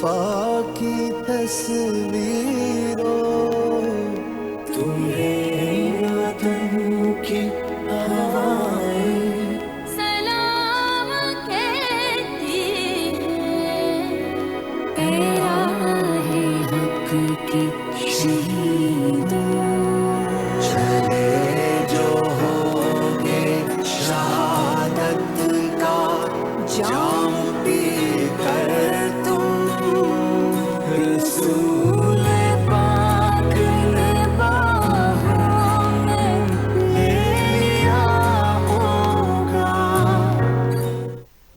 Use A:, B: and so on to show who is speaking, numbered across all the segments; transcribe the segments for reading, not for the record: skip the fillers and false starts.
A: वफा की तस्वीरों तुम्हें वतन की हवाएं
B: सलाम कहती है, तेरा है हक की शहीदों,
A: चले जो होगे शहादत का जाम पी कर तुम, रसूल पाक ने बाहों में ले लिया होगा।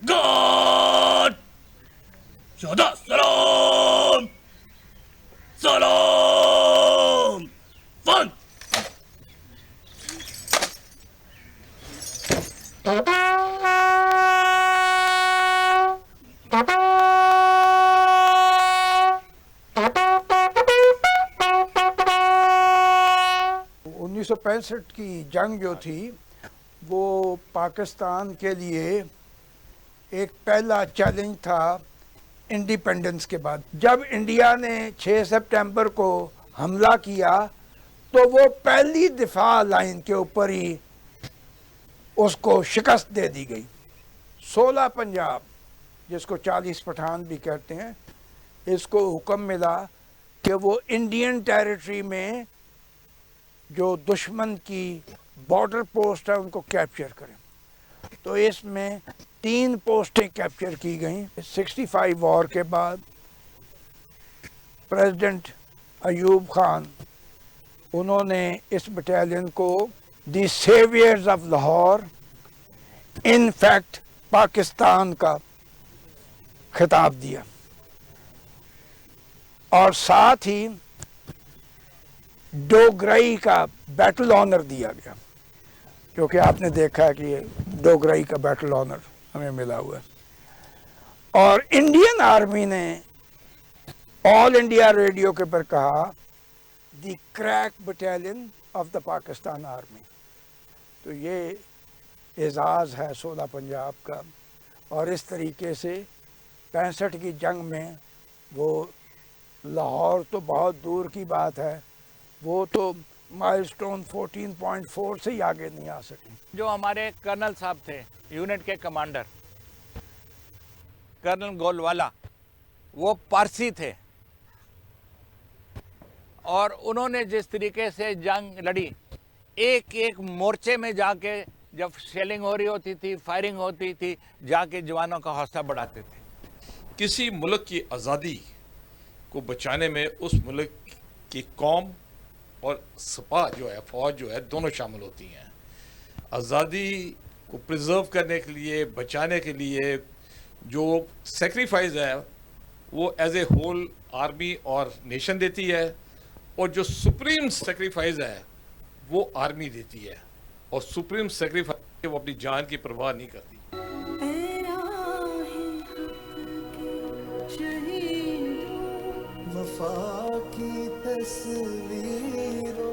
C: God! Shada salam! Salam! Fun!
D: उन्नीस सौ 65 की जंग जो थी वो पाकिस्तान के लिए एक पहला चैलेंज था इंडिपेंडेंस के बाद। जब इंडिया ने 6 सितंबर को हमला किया तो वो पहली दिफा लाइन के ऊपर ही उसको शिकस्त दे दी गई। 16 पंजाब, जिसको 40 पठान भी कहते हैं, इसको हुक्म मिला कि वो इंडियन टेरिटरी में जो दुश्मन की बॉर्डर पोस्ट है उनको कैप्चर करें। तो इसमें 3 पोस्टें कैप्चर की गई। 65 वॉर के बाद प्रेसिडेंट अयूब खान, उन्होंने इस बटालियन को the saviours of Lahore, in fact Pakistan का खिताब दिया, और साथ ही डोगराई का बैटल ऑनर दिया गया, क्योंकि आपने देखा है कि डोगराई का बैटल ऑनर हमें मिला हुआ है। और इंडियन आर्मी ने ऑल इंडिया रेडियो के पर कहा the crack battalion of the Pakistan army. तो ये एजाज़ है 16 पंजाब का। और इस तरीके से 65 की जंग में वो लाहौर तो बहुत दूर की बात है, वो तो माइलस्टोन 14.4 से ही आगे नहीं आ सके।
E: जो हमारे कर्नल साहब थे, यूनिट के कमांडर कर्नल गोलवाला, वो पारसी थे और उन्होंने जिस तरीके से जंग लड़ी, एक एक मोर्चे में जाके जब शेलिंग हो रही होती थी, फायरिंग होती थी, जाके जवानों का हौसला बढ़ाते थे।
F: किसी मुल्क की आज़ादी को बचाने में उस मुल्क की कौम और सपा जो है, फौज जो है, दोनों शामिल होती हैं। आज़ादी को प्रिजर्व करने के लिए, बचाने के लिए जो सेक्रीफाइस है वो एज ए होल आर्मी और नेशन देती है, और जो सुप्रीम सेक्रीफाइस है वो आर्मी देती है, और सुप्रीम सेक्रीफाइस वो अपनी जान की परवाह नहीं करती।
A: वफा की तस्वीरों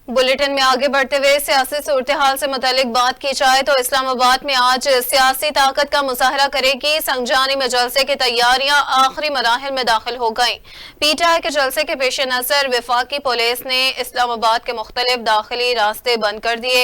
G: बुलेटिन में आगे बढ़ते हुए सियासी सूरत हाल से मुतालिक बात की जाए तो इस्लामाबाद में आज सियासी ताकत का मुजाहरा करेगी संगजानी में जलसे की तैयारियां आखिरी मराहिल में दाखिल हो गईं। पीटीआई के जलसे के पेश नजर वफाकी पुलिस ने इस्लामाबाद के मुख्तलिफ दाखिली रास्ते बंद कर दिए।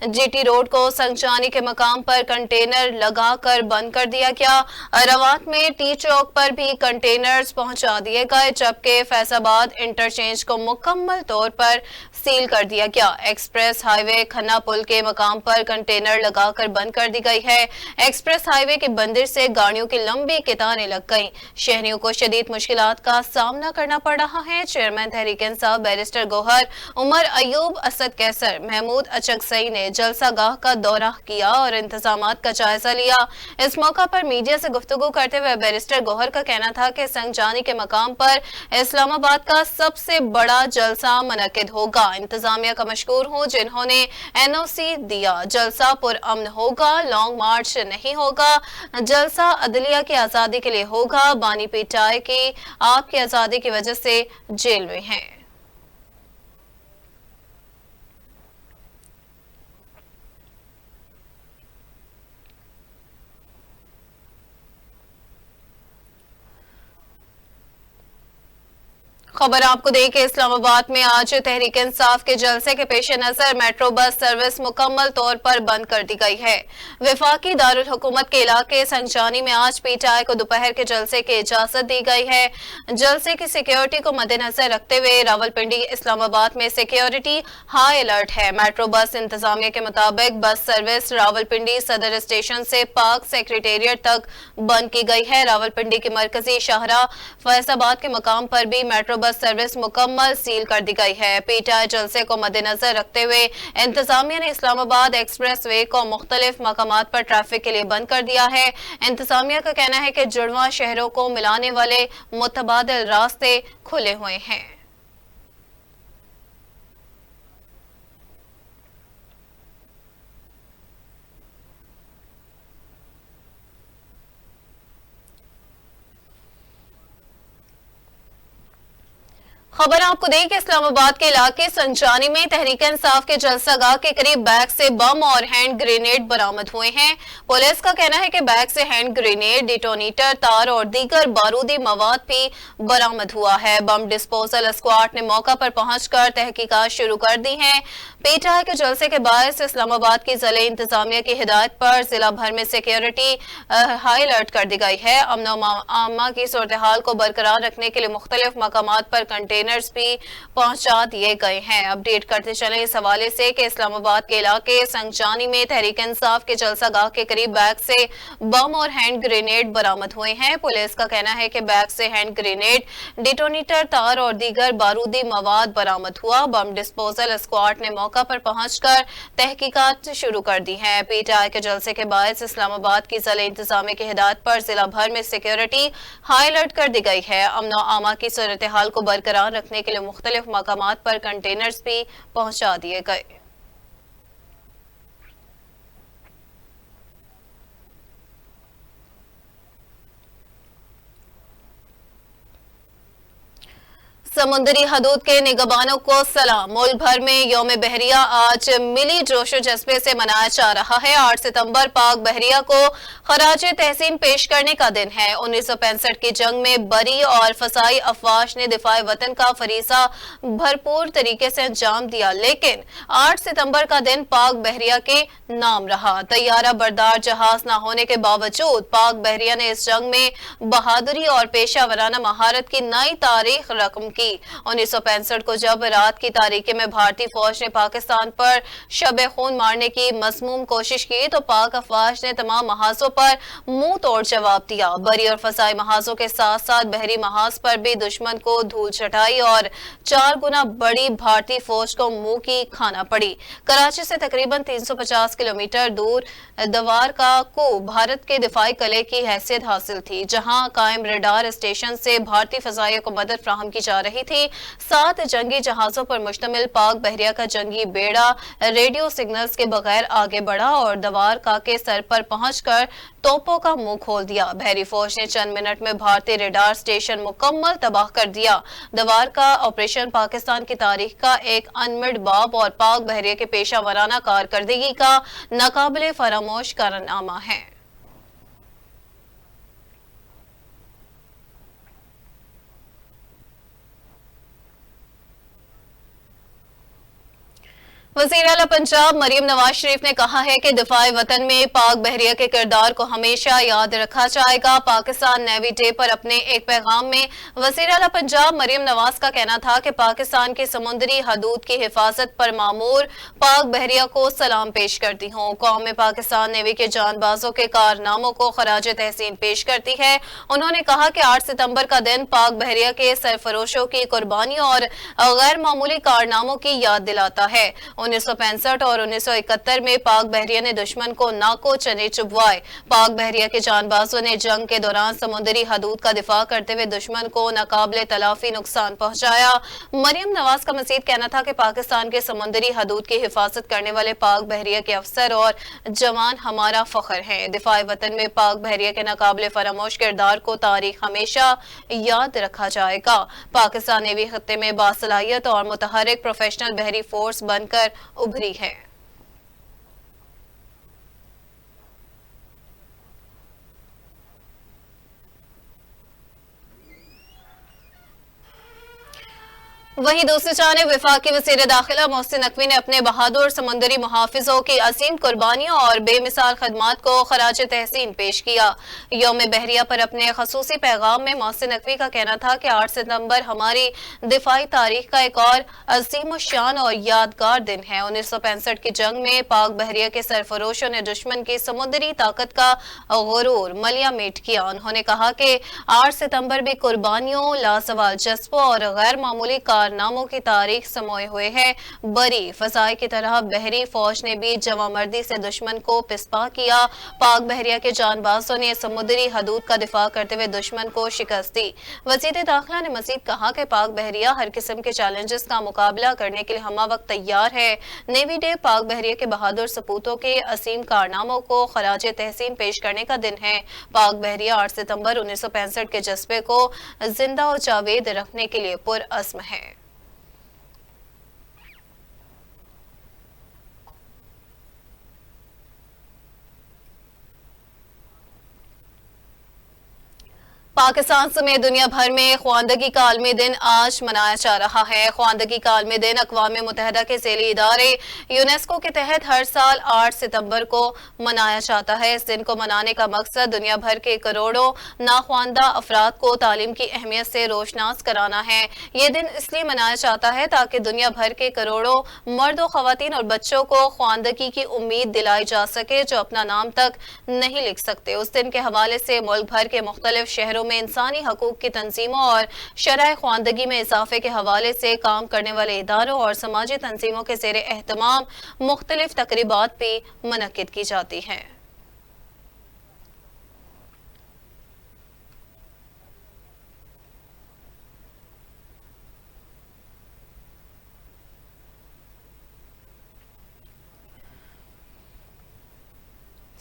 G: जीटी रोड को संगजानी के मकाम पर कंटेनर लगा कर बंद कर दिया गया। रवात में टी चौक पर भी कंटेनर्स पहुंचा दिए गए, जबकि फैजाबाद इंटरचेंज को मुकम्मल तौर पर सील कर दिया गया। एक्सप्रेस हाईवे खन्ना पुल के मकाम पर कंटेनर लगाकर बंद कर दी गई है। एक्सप्रेस हाईवे की बंदिश से गाड़ियों की लंबी कतारें लग गईं। शहरियों को शदीद मुश्किलात का सामना करना पड़ रहा है। चेयरमैन तहरीक इंसाफ बैरिस्टर गौहर, उमर अयूब, असद कैसर, महमूद अचकसई ने जलसा गाह का दौरा किया और इंतजामात का जायजा लिया। इस मौका पर मीडिया से गुफ्तगू करते हुए बैरिस्टर गौहर का कहना था कि संगजानी के मकाम पर इस्लामाबाद का सबसे बड़ा जलसा मुनक्किद होगा। इंतजामिया का मशकूर हूँ जिन्होंने एनओसी दिया। जलसा पुरअमन होगा, लॉन्ग मार्च नहीं होगा। जलसा अदलिया की आजादी के लिए होगा। बानी पीटाई की आपकी आजादी की वजह से जेल में हैं। खबर आपको दें कि इस्लामाबाद में आज तहरीक इंसाफ के जलसे के पेश नजर मेट्रो बस सर्विस मुकम्मल तौर पर बंद कर दी गई है। वफाकी दारुल हुकूमत के इलाके संजानी में आज पीटीआई को दोपहर के जलसे की इजाजत दी गई है। जलसे की सिक्योरिटी को मद्देनजर रखते हुए रावलपिंडी इस्लामाबाद में सिक्योरिटी हाई अलर्ट है। मेट्रो बस इंतजामिया के मुताबिक बस सर्विस रावलपिंडी सदर स्टेशन से पाक सेक्रेटेरिएट तक बंद की गई है। रावलपिंडी की मरकजी शाहरा फैजाबाद के मकाम पर भी मेट्रो बस सर्विस मुकम्मल सील कर दी गई है। पीटीआई जलसे को मद्देनजर रखते हुए इंतजामिया ने इस्लामाबाद एक्सप्रेस वे को मुख्तलिफ मकामात पर ट्रैफिक के लिए बंद कर दिया है। इंतजामिया का कहना है कि जुड़वा शहरों को मिलाने वाले मुतबादिल रास्ते खुले हुए हैं। खबर आपको दें कि इस्लामाबाद के इलाके संजानी में तहरीक इंसाफ के जलसागाह के करीब बैग से बम और हैंड ग्रेनेड बरामद हुए हैं। पुलिस का कहना है कि बैग से हैंड ग्रेनेड, डिटोनेटर, तार और दीगर बारूदी मवाद भी बरामद हुआ है। बम डिस्पोजल स्क्वाड ने मौका पर पहुंचकर तहकीकात शुरू कर दी है। पीटीआई के जलसे के बायस इस्लामाबाद की जिले इंतजामिया की हिदायत पर जिला भर में सिक्योरिटी हाई अलर्ट कर दी गई है। अमन आमा की सूरत हाल को बरकरार रखने के लिए मुख्तलिफ मकामात पर कंटेनर्स भी पहुंचा दिए गए हैं। अपडेट करते चले इस हवाले से कि इस्लामाबाद के इलाके संजानी में तहरीक इंसाफ के जलसागाह के करीब बैग से बम और हैंड ग्रेनेड बरामद हुए हैं। पुलिस का कहना है कि बैग से हैंड ग्रेनेड, डिटोनेटर, तार और दीगर बारूदी मवाद बरामद हुआ। बम डिस्पोजल स्क्वाड ने मौका पर पहुंचकर तहकीकात शुरू कर दी है। पीटीआई के जलसे के बायस इस्लामाबाद की जिला इंतजामिया की हिदायत पर जिला भर में सिक्योरिटी हाई अलर्ट कर दी गई है। अमन आमा की सूरत हाल को बरकरार रखने के लिए मुख्तलिफ मकामात पर कंटेनर्स भी पहुंचा दिए गए। समुद्री हदूद के निगहबानों को सलाम। मुल्क भर में यौम बहरिया आज मिली जोशो जज्बे से मनाया जा रहा है। 8 सितंबर पाक बहरिया को खराज तहसीन पेश करने का दिन है। 1965 की जंग में बरी और फसाई अफवाज ने दिफाए वतन का फरीजा भरपूर तरीके से अंजाम दिया, लेकिन 8 सितंबर का दिन पाक बहरिया के नाम रहा। तैयारा बरदार जहाज न होने के बावजूद पाक बहरिया ने इस जंग में बहादुरी और पेशा वराना महारत की नई तारीख रकम की। 1965 को जब रात की तारीकी में भारतीय फौज ने पाकिस्तान पर शब खून मारने की मजमूम कोशिश की तो पाक अफवाज ने तमाम महाजों पर मुंह तोड़ जवाब दिया। बरी और फसाई महाजों के साथ साथ बहरी महाज पर भी दुश्मन को धूल चटाई और 4 गुना बड़ी भारतीय फौज को मुंह की खाना पड़ी। कराची से तकरीबन 350 किलोमीटर दूर दवारका को भारत के दिफाई कले की हैसियत हासिल थी, जहां कायम रेडार स्टेशन से भारतीय फजाइयों को मदद फ्राहम की जा रही थी। 7 जंगी जहाजों पर मुश्तमिल पाक बहरिया का जंगी बेड़ा रेडियो सिग्नल्स के बगैर आगे बढ़ा और दवारका के सर पर पहुंचकर तोपों का मुंह खोल दिया। बहरी फौज ने चंद मिनट में भारतीय रेडार स्टेशन मुकम्मल तबाह कर दिया। दवारका ऑपरेशन पाकिस्तान की तारीख का एक अनमिट बाब और पाक बहरिया के पेशा वराना कारकर्दगी का नाकाबिले फरामोश कारनामा है। वज़ीर आला पंजाब मरियम नवाज शरीफ ने कहा है कि दिफाए वतन में पाक बहरिया के किरदार को हमेशा याद रखा जाएगा। पाकिस्तान नेवी डे पर अपने एक पैगाम में वज़ीर आला पंजाब मरियम नवाज का कहना था कि पाकिस्तान की समुद्री हदूद की हिफाजत पर मामूर पाक बहरिया को सलाम पेश करती हूँ। कौम में पाकिस्तान नेवी के जानबाजों के कारनामों को खराज तहसीन पेश करती है। उन्होंने कहा कि 8 सितंबर का दिन पाक बहरिया के सरफरोशों की कुर्बानी और गैर मामूली कारनामों की याद दिलाता है। 1965 और 1971 में पाक बहरिया ने दुश्मन को नाको चने चुभवाए। पाक बहरिया के जानबाजों ने जंग के दौरान समुद्री हदूद का दिफा करते हुए दुश्मन को नाकाबिले तलाफी नुकसान पहुंचाया। मरियम नवाज का मजीद कहना था कि पाकिस्तान के समुद्री हदूद की हिफाजत करने वाले पाक बहरिया के अफसर और जवान हमारा फख्र हैं। दिफाए वतन में पाक बहरिया के नाकाबिले फरामोश किरदार को तारीख हमेशा याद रखा जाएगा। पाकिस्तान नेवी खत्ते में बासलाहियत और मुतहरिक प्रोफेशनल बहरी फोर्स बनकर उभरी है। वहीं दूसरी जानिब वफाकी वज़ीर दाखिला मोहसिन नकवी ने अपने बहादुर समुंदरी मुहाफिजों की असीम कुर्बानियों और बेमिसाल खदमात को खराज तहसीन पेश किया। यौम बहरिया पर अपने खसूसी पैगाम में मोहसिन नकवी का कहना था कि 8 सितंबर हमारी दिफाई तारीख का एक और अजीम शान और यादगार दिन है। 1965 की जंग में पाक बहरिया के सरफरोशों ने दुश्मन की समुद्री ताकत का गुरूर मलिया मेट किया। उन्होंने कहा कि 8 सितंबर भी कुर्बानियों, लासवाल जज्बों और गैर मामूली कारनामों की तारीख समोए हुए है। बरी फजाई की तरह बहरी फौज ने भी जवामर्दी से दुश्मन को पिस्पा किया। पाक बहरिया के जानबाजों ने समुद्री हदूद का दिफा करते हुए दुश्मन को शिकस्त दी। वज़ीर दाखिला ने मजीद कहा कि पाक बहरिया हर किस्म के चैलेंजेस का मुकाबला करने के लिए हमा वक्त तैयार है। नेवी डे पाक बहरिया के बहादुर सपूतों के असीम कारनामों को खराज तहसीन पेश करने का दिन है। पाक बहरिया 8 सितंबर 1965 के जज्बे को जिंदा और जावेद रखने के लिए पुरअज़्म है। पाकिस्तान समेत दुनिया भर में ख्वानदगी का आलमी दिन आज मनाया जा रहा है। ख्वानदगी का आलमी दिन अक़वाम मुत्तहिदा के ज़ेली इदारे यूनेस्को के तहत हर साल 8 सितंबर को मनाया जाता है। इस दिन को मनाने का मकसद दुनिया भर के करोड़ों नाख्वानदा अफराद को तालीम की अहमियत से रोशनास कराना है। ये दिन इसलिए मनाया जाता है ताकि दुनिया भर के करोड़ों मर्द व ख़वातीन और बच्चों को ख्वानदगी की उम्मीद दिलाई जा सके जो अपना नाम तक नहीं लिख सकते। उस दिन के हवाले से मुल्क भर के मुख्तलिफ शहरों में इंसानी हकूक की तंजीमों और शरह ख्वानदगी में इजाफे के हवाले से काम करने वाले इदारों और समाजी तंजीमों के ज़ेरे एहतमाम मुख्तलिफ तकरीबात भी मुनक्किद की जाती हैं।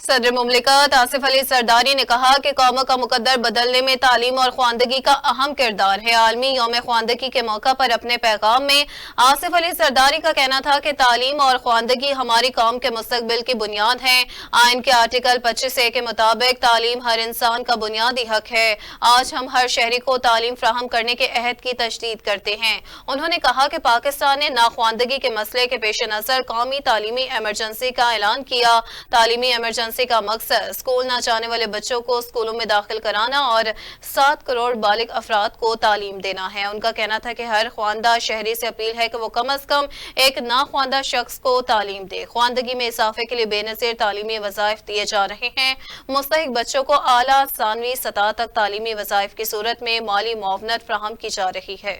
G: सदर मुमलिकत आसिफ अली जरदारी ने कहा कि कौम का मुकद्दर बदलने में तालीम और ख्वानदगी का अहम किरदार है। आलमी यौम ख्वानदगी के मौका पर अपने पैगाम में आसिफ अली जरदारी का कहना था कि तालीम और ख्वानदगी हमारी कौम के मुस्तकबिल की बुनियाद है। आइन के आर्टिकल 25A के मुताबिक तालीम हर इंसान का बुनियादी हक है। आज हम हर शहरी को तालीम फ्राहम करने के अहद की तशदीद करते हैं। उन्होंने कहा कि पाकिस्तान ने नाख्वानदगी के मसले के पेश नज़र कौमी तालीमी एमरजेंसी का ऐलान किया। तालीमी एमरजेंसी का मकसद स्कूल न जाने वाले बच्चों को स्कूलों में दाखिल कराना और 7 करोड़ बालिग अफराद को तालीम देना है। उनका कहना था कि हर ख्वानदा शहरी से अपील है कि वो कम अज कम एक नाख्वानदा शख्स को तालीम दे। ख्वानदगी में इजाफे के लिए बेनज़ीर तालीमी वज़ाइफ दिए जा रहे हैं। मुस्तहिक बच्चों को आला सानवी सतह तक तालीमी वज़ाइफ की सूरत में माली मुआवनत फराहम की जा रही है।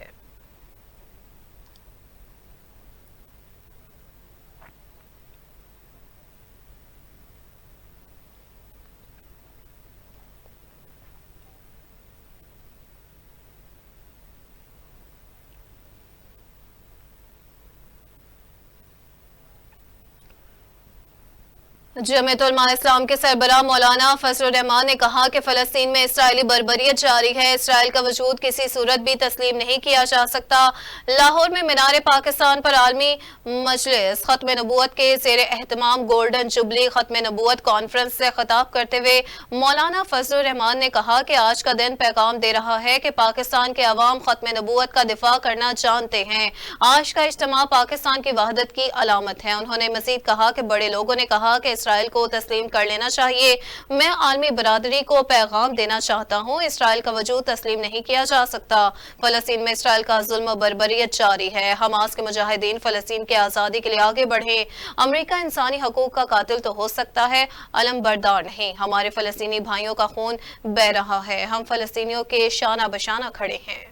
G: जमीयत उलमा इस्लाम के सरबराह मौलाना फजलुर रहमान ने कहा कि फ़लस्तीन में इसराइली बर्बरियत जारी है। इसराइल का वजूद किसी सूरत भी तस्लीम नहीं किया जा सकता। लाहौर में मीनार पाकिस्तान पर आलमी मजलिस खत्म नबूवत के ज़ेरे एहतमाम गोल्डन जुबली खत्म नबूवत कॉन्फ्रेंस से खिताब करते हुए मौलाना फजलुर रहमान ने कहा कि आज का दिन पैगाम दे रहा है कि पाकिस्तान के अवाम खत्म नबूवत का दिफा करना जानते हैं। आज का इज्तिमा पाकिस्तान की वहदत की अलामत है। उन्होंने मजीद कहा कि बड़े लोगों ने कहा कि इसराइल को तस्लीम कर लेना चाहिए। मैं आलमी बरादरी को पैगाम देना चाहता हूँ, इसराइल का वजूद तस्लीम नहीं किया जा सकता। फलस्तीन में इसराइल का जुल्म बर्बरियत जारी है। हमास के मुजाहिदीन फलस्तीन की आज़ादी के लिए आगे बढ़े। अमेरिका इंसानी हकूक का कातिल तो हो सकता है, अलम बरदार नहीं। हमारे फलस्तीनी भाइयों का खून बह रहा है, हम फलस्तीनियों के शाना बशाना खड़े हैं।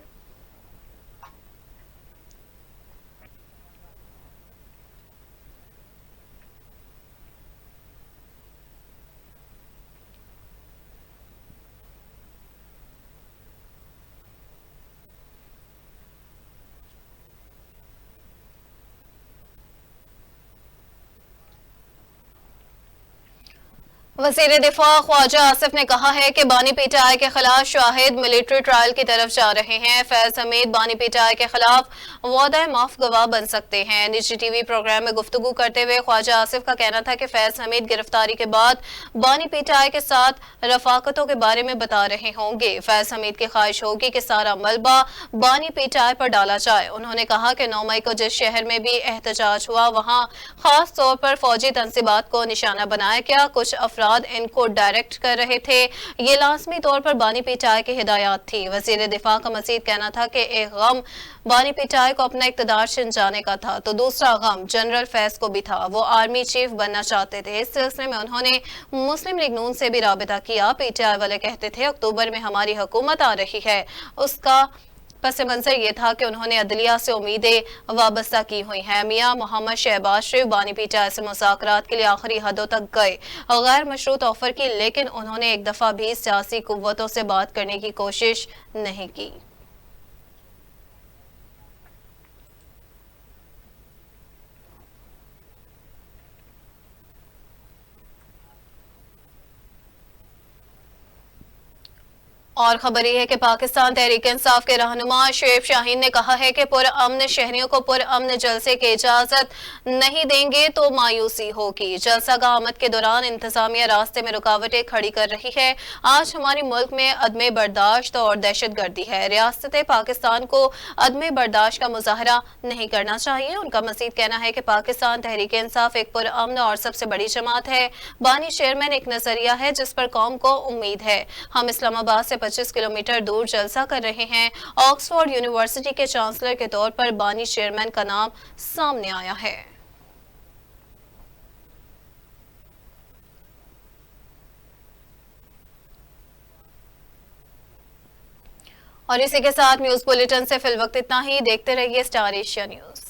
G: वज़ीर दिफा ख्वाजा आसिफ ने कहा है कि बानी पीटीआई के खिलाफ शाहिद मिलिट्री ट्रायल की तरफ जा रहे हैं। फैज हमीद बानी पीटीआई के खिलाफ वादा माफ गवाह बन सकते हैं। निजी टीवी प्रोग्राम में गुफ्तगू करते हुए ख्वाजा आसिफ का कहना था कि फैज हमीद गिरफ्तारी के बाद बानी पीटीआई के साथ रफाकतों के बारे में बता रहे होंगे। फैज हमीद की ख्वाहिश होगी कि सारा मलबा बानी पीटीआई पर डाला जाए। उन्होंने कहा कि 9 मई को जिस शहर में भी एहतजाज हुआ वहां खास तौर पर फौजी तंसीबात को निशाना बनाया गया। कुछ अफराद इनको डायरेक्ट कर रहे थे। ये लाजमी तौर पर बानी पीटीआई की हिदायत थी। वज़ीर दिफा का मज़ीद कहना था कि एक गम बानी पीटीआई को अपना इक़्तिदार छिन जाने का था तो दूसरा गम जनरल फैज को भी था। वो आर्मी चीफ बनना चाहते थे। इस सिलसिले में उन्होंने मुस्लिम लीग नून से भी राबिता किया। पीटीआई वाले कहते थे अक्टूबर में हमारी हुकूमत आ रही है। उसका पस मंजर ये था कि उन्होंने अदलिया से उम्मीदें वाबस्ता की हुई हैं। मियां मोहम्मद शहबाज शरीफ बानी पीटीआई से मुज़ाकरात के लिए आखिरी हदों तक गए, गैर मशरूत ऑफर की, लेकिन उन्होंने एक दफ़ा भी सियासी कुव्वतों से बात करने की कोशिश नहीं की। और खबर यह है कि पाकिस्तान तहरीक इंसाफ के रहनुमा शुएब शाहीन ने कहा है कि पुरअमन शहरियों को पुरअमन जलसे की इजाजत नहीं देंगे तो मायूसी होगी। जलसा का आमद के दौरान इंतजामिया रास्ते में रुकावटें खड़ी कर रही है। आज हमारे मुल्क में अदम बर्दाश्त और दहशत गर्दी है। रियासत पाकिस्तान को अदम बर्दाश्त का मुजाहरा नहीं करना चाहिए। उनका मजीद कहना है कि पाकिस्तान तहरीक इंसाफ एक पुरअमन और सबसे बड़ी जमात है। बानी चेयरमैन एक नजरिया है जिस पर कौम को उम्मीद है। हम इस्लामाबाद से 25 किलोमीटर दूर जलसा कर रहे हैं। ऑक्सफोर्ड यूनिवर्सिटी के चांसलर के तौर पर बानी चेयरमैन का नाम सामने आया है। और इसी के साथ न्यूज बुलेटिन से फिल वक्त इतना ही। देखते रहिए स्टार एशिया न्यूज।